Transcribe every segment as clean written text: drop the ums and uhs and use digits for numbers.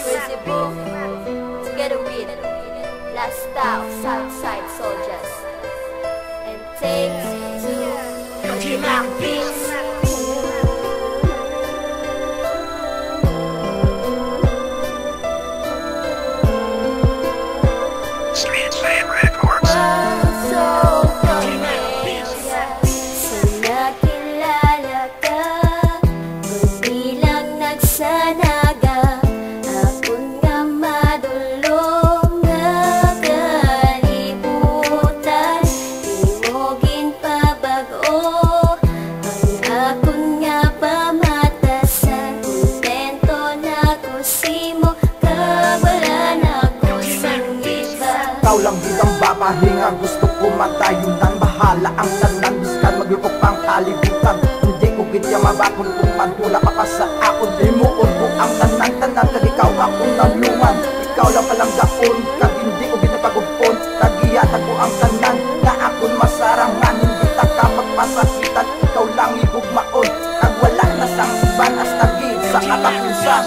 Crazy Boo, together with Last Star of Southside Soldiers, and thanks to G-Mac Beats. Ikaw lang bilang babahinga, gusto ko matayunan. Bahala ang tanan, biskan maglukok ang kalibutan. Hindi ko gitya mabakon kung magtula ka pa sa akon. Limuon ko ang tanan-tanan, kag ikaw akong nalungan. Ikaw lang palang gaon, kag hindi ko ginapagupon. Kagiyatan ko ang tanan, na akon masarangan. Hindi ta ka magpasakitan, ikaw lang igugmaon. Kag wala na sang iban as tagi sa katapusan.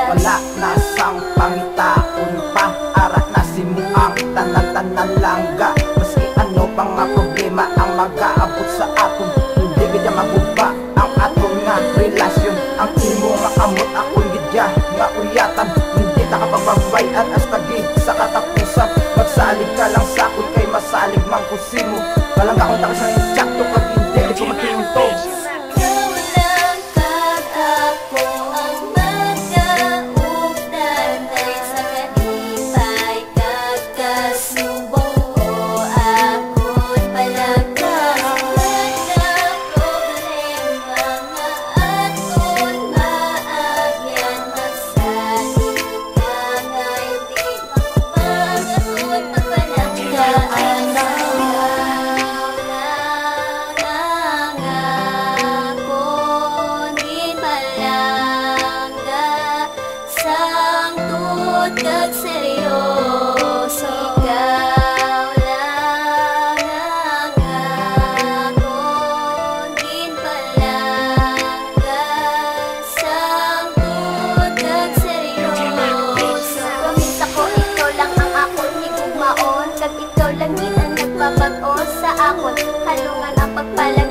Wala na sang pangitaon pa, ara na simuang tanan-tanan langga. Maski ano pang mga problema ang mag-aabot sa aton, hindi gidya maguba ang aton nga relasyon. Ang imo nga amot akong gidya nga uyatan, hindi ta kapagbabayan as tagi sa katapusan. Magsalig ka lang sa akon kay masalig man ko simo. Walang akong taka sa insakto kag hindi ko matinto. Kag seryoso, ikaw lang ang akong ginpalangga. Sangtod kag seryoso, promise ako ikaw lang ang akong higugmaon. Kag ikaw lang din ang nagpapag-o sa akon, halungan ang pagpalag